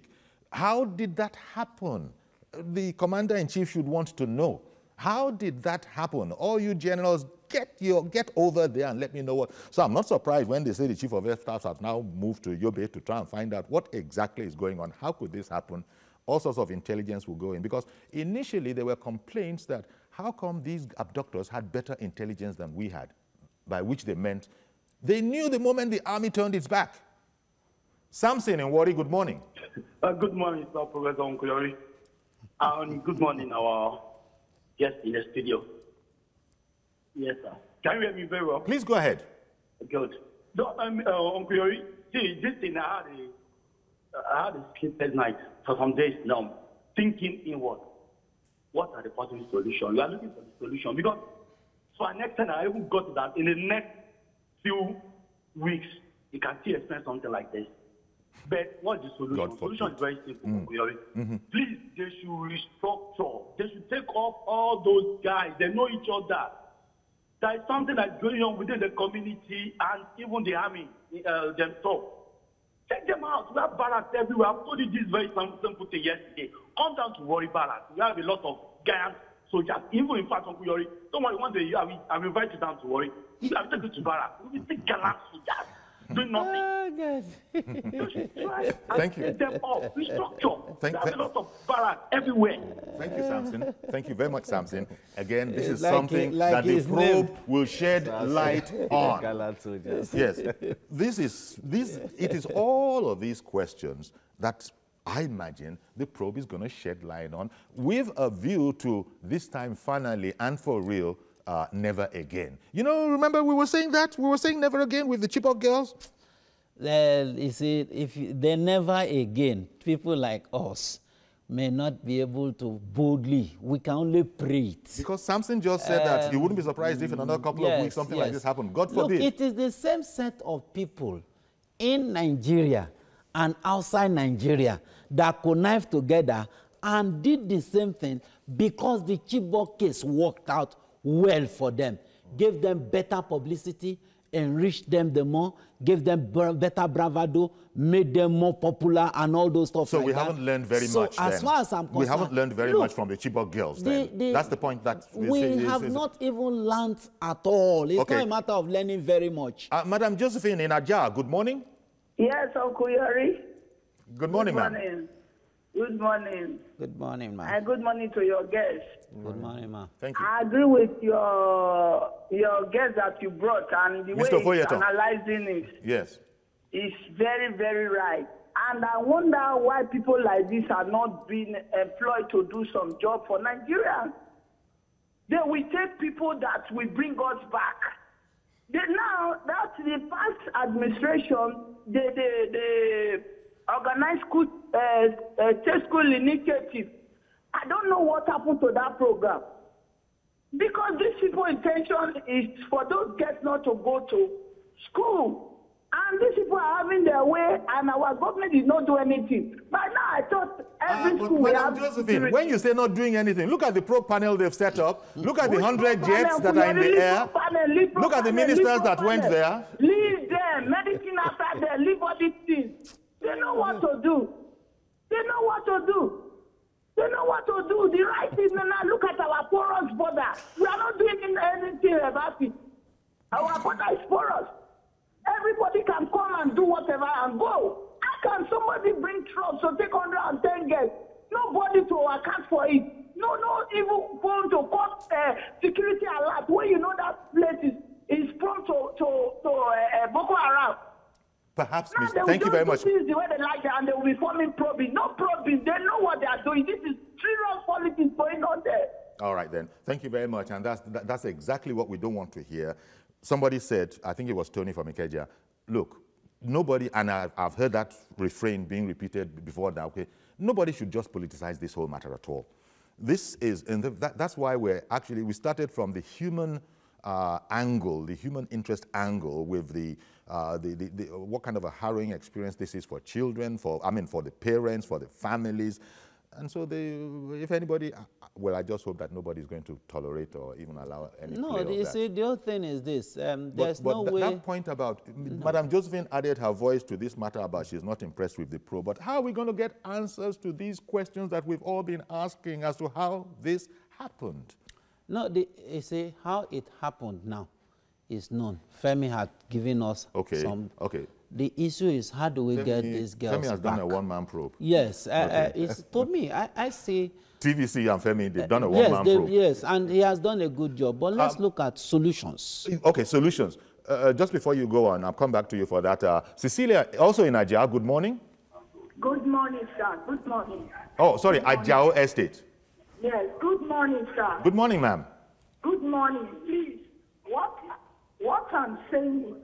How did that happen? The commander-in-chief should want to know. How did that happen? All you generals, get over there and let me know what. So I'm not surprised when they say the chief of air staff have now moved to Yobe to try and find out what exactly is going on. How could this happen? All sorts of intelligence will go in. Because initially there were complaints that how come these abductors had better intelligence than we had? By which they meant they knew the moment the army turned its back. Samson and Wari, good morning. Good morning, Sir Professor Onkuyori. And good morning, our guest in the studio. Yes, sir. Can you hear me very well? Please go ahead. Good. So, Onkuyori, see, this thing I had a sleepless night for some days now, thinking inward. What are the possible solutions? We are looking for the solution because for an extent, I even got that in the next few weeks, you can still experience something like this. But what is the solution? The solution is very simple. Please, they should restructure. They should take off all those guys. They know each other. There is something that's going on within the community and even the army themselves. Take them out. We have barracks everywhere. I've told you this very simple thing yesterday. Come down to Warri Barracks. We have a lot of Ghanaian soldiers. Even in fact, Uncle Yori, don't worry, one day I'll invite you down to Warri. I'll take you to barracks. We will see Ghanaian soldiers doing nothing. Thank you. Take them off. Restructure. There's a lot of barracks everywhere. Thank you, Samson. Thank you very much, Samson. Again, this is something that the probe will shed light on. Yes, it is all of these questions that I imagine the probe is going to shed light on with a view to this time finally and for real, never again. You know, remember we were saying that? We were saying never again with the Chibok girls? You see, they never again, people like us may not be able to boldly, we can only pray it. Because Samson just said that you wouldn't be surprised if in another couple of weeks something like this happened. God forbid. Look, it is the same set of people in Nigeria and outside Nigeria that connived together and did the same thing because the Chibok case worked out well for them, gave them better publicity, enriched them the more, gave them better bravado, made them more popular and all those stuff. So like we haven't learned very much as far as I'm concerned, we haven't learned very much from the Chibok girls then. That's the point that we have not even learned at all. It's not a matter of learning very much. Madam Josephine in Ajah, good morning. Yes, Uncle Yori. Good morning, ma'am. Good morning. Good morning, ma'am. And good morning to your guests. Good morning, ma'am. Thank you. I agree with your guest that you brought and the Mr. way he's analyzing it. Yes. It's very, very right. And I wonder why people like this are not being employed to do some job for Nigerians. They will take people that will bring us back. Now, that's the past administration, they organized school, state school initiative. I don't know what happened to that program. Because these people's intention is for those kids not to go to school. And these people are having their way, and our government did not do anything. But now I thought every school will have Josephine, when you say not doing anything, look at the probe panel they've set up. Look at the 100 jets that are in the air. Look at the ministers that went there. Leave them. Medicine after them. Leave all these things. They know what to do. They know what to do. They know what to do. The right thing now, look at our porous border. We are not doing anything about it. Our border is porous. Everybody can come and do whatever and go. can somebody bring trucks to take 110 guests? Nobody to account for it. No, even going to court security alert where you know that place is prone to Boko Haram. Perhaps, now, thank you very much. This is the way they like it, and they will be forming probing. No probing. They know what they are doing. This is serious politics going on there. All right, then. Thank you very much. And that's exactly what we don't want to hear. Somebody said, I think it was Tony from Ikeja, look, nobody, and I've heard that refrain being repeated before now, okay, nobody should just politicize this whole matter at all. This is, and that's why we started from the human angle, the human interest angle with what kind of a harrowing experience this is for children, for the parents, for the families. And so if anybody, well, I just hope that nobody's going to tolerate or even allow any No, play of you that. see, the other thing is this. There's no way. That point about, Madam Josephine added her voice to this matter about she's not impressed with the pro, but how are we going to get answers to these questions that we've all been asking as to how this happened? No, you see, how it happened now is known. Femi had given us some. Okay. The issue is how do we get these girls Femi has back? done a one-man probe. Yes, it's to me. I say TVC and Femi, they've done a one-man probe. Yes, and he has done a good job. But let's look at solutions. Okay, solutions. Just before you go on, I'll come back to you for that. Cecilia, also in Ajao, good morning. Good morning, sir. Good morning. Oh, sorry, Ajao Estate. Yes, good morning, sir. Good morning, ma'am. Good morning. Please, what I'm saying is,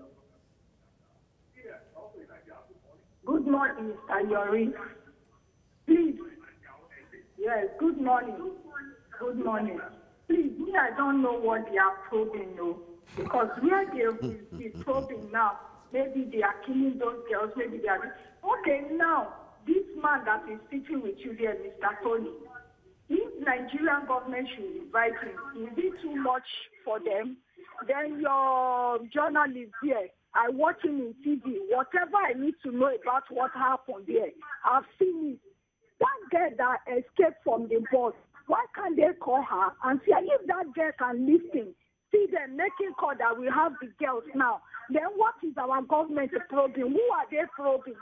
good morning, Mr. Yori. Please. Yes, good morning. Good morning. Please, me, I don't know what they are probing, no. Because where they will be probing now, maybe they are killing those girls, maybe they are... Okay, now, this man that is sitting with you there, Mr. Tony, if Nigerian government should invite him, is it too much for them? Then your journalist here, I watch him in TV. Whatever I need to know about what happened there, I've seen it. That girl that escaped from the bus, why can't they call her and say, if that girl can listen, see them making call that we have the girls now, then what is our government probing? Who are they probing?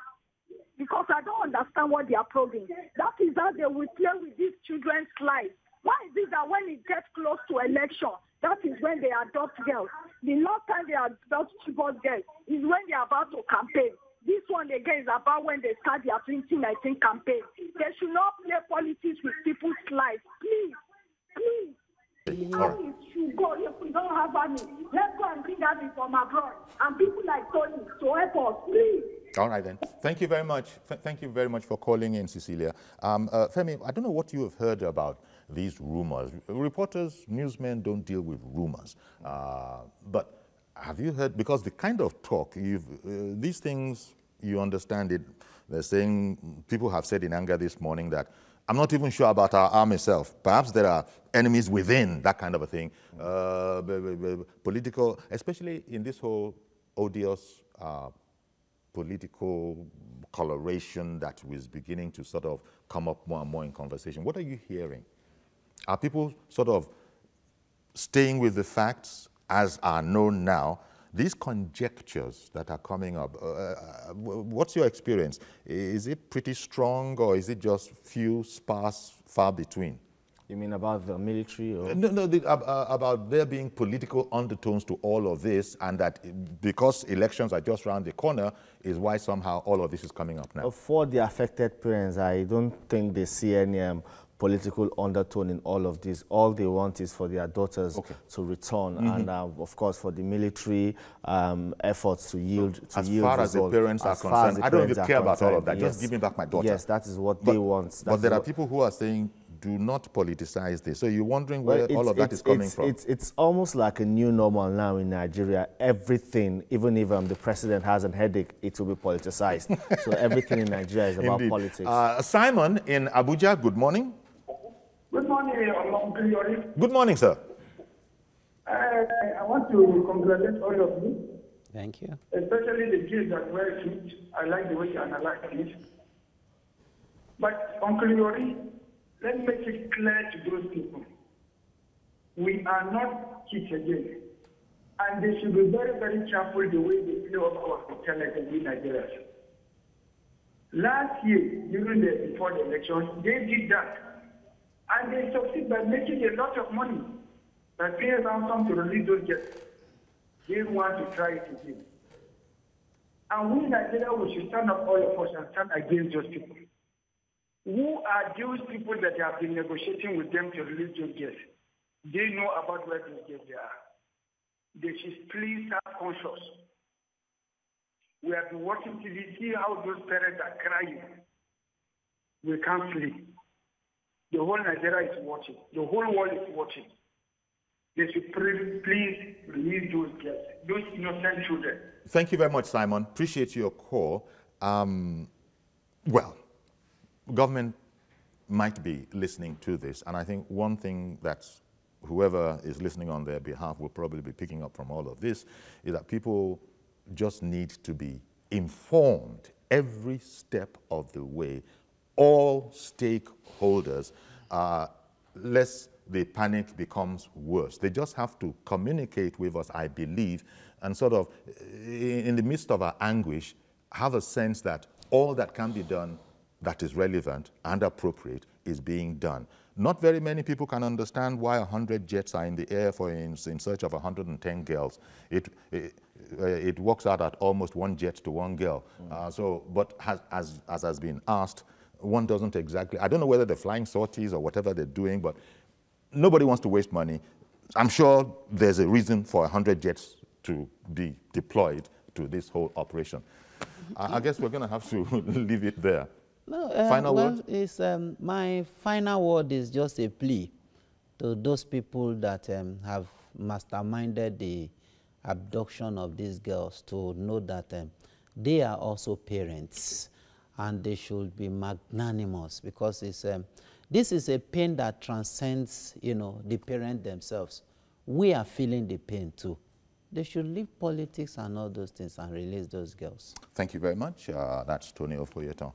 Because I don't understand what they are probing. That is how they will play with these children's lives. Why is it that when it gets close to election, that is when they adopt girls? The last time they adopt girls is when they are about to campaign. This one again is about when they start their 2019 campaign. They should not play politics with people's lives. Please, please. Please, should go. If we don't have money, let's go and bring that from abroad. And people like Tony to help us, please. All right, then. Thank you very much. Thank you very much for calling in, Cecilia. Femi, I don't know what you have heard about these rumors. Reporters, newsmen don't deal with rumors. But have you heard, because the kind of talk, these things, you understand it. They're saying, people have said in anger this morning that, I'm not even sure about our army itself. Perhaps there are enemies within, that kind of a thing. Political, especially in this whole odious political coloration that was beginning to sort of come up more and more in conversation. What are you hearing? Are people sort of staying with the facts as are known now? These conjectures that are coming up, what's your experience? Is it pretty strong, or is it just few, sparse, far between? You mean about the military? Or? No, about there being political undertones to all of this, and that because elections are just around the corner is why somehow all of this is coming up now. For the affected parents, I don't think they see any political undertone in all of this. All they want is for their daughters to return, and of course for the military efforts to yield as far as the parents are concerned. I don't even care about all of that. Yes. Just give me back my daughter. Yes, that is what they want. But there are people who are saying, do not politicize this. So you're wondering where all of that is coming from? It's almost like a new normal now in Nigeria. Everything, even if the president has a headache, it will be politicized. So everything in Nigeria is about politics. Simon in Abuja, good morning. Good morning, Uncle Yori. Good morning, sir. I want to congratulate all of you. Thank you. Especially the kids that were kids. I like the way you analyze this. But Uncle Yori, let me make it clear to those people. We are not kids again. And they should be very, very careful the way they play off our intelligence in Nigeria. Last year, before the election, they did that. And they succeed by making a lot of money. By paying ransom to release those guests. They want to try it again. And we in Nigeria, we should stand up, all of us, and stand against those people. Who are those people that have been negotiating with them to release those guests? They know about where those guests are. They should please have conscious. We have been watching TV, see how those parents are crying. We can't sleep. The whole Nigeria is watching. The whole world is watching. They should please release those guests, those innocent children. Thank you very much, Simon. Appreciate your call. Well, government might be listening to this, and I think one thing that whoever is listening on their behalf will probably be picking up from all of this is that people just need to be informed every step of the way. All stakeholders, lest the panic becomes worse. They just have to communicate with us, I believe, and sort of, in the midst of our anguish, have a sense that all that can be done that is relevant and appropriate is being done. Not very many people can understand why 100 jets are in the air in search of 110 girls. It works out at almost 1 jet to 1 girl. But as has been asked, one doesn't exactly, I don't know whether they're flying sorties or whatever they're doing, but nobody wants to waste money. I'm sure there's a reason for 100 jets to be deployed to this whole operation. I guess we're going to have to leave it there. No, final word? My final word is just a plea to those people that have masterminded the abduction of these girls to know that they are also parents and they should be magnanimous, because this is a pain that transcends, the parent themselves. We are feeling the pain too. They should leave politics and all those things and release those girls. Thank you very much. That's Tony Ofoyeton,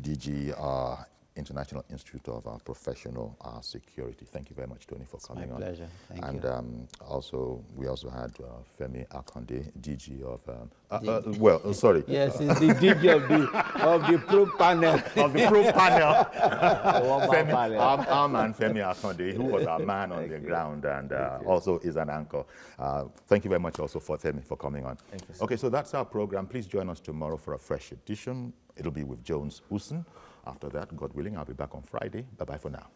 DG, International Institute of Professional Security. Thank you very much, Tony, for coming on. My pleasure. Thank you. And we also had Femi Akonde, DG of, sorry. Yes, he's the DG of the pro panel. Of the pro panel. Our man, Femi Akonde, who was our man on the ground and also is an anchor. Thank you very much also for Femi for coming on. Thank you, okay, so that's our program. Please join us tomorrow for a fresh edition. It'll be with Jones Houston. After that, God willing, I'll be back on Friday. Bye-bye for now.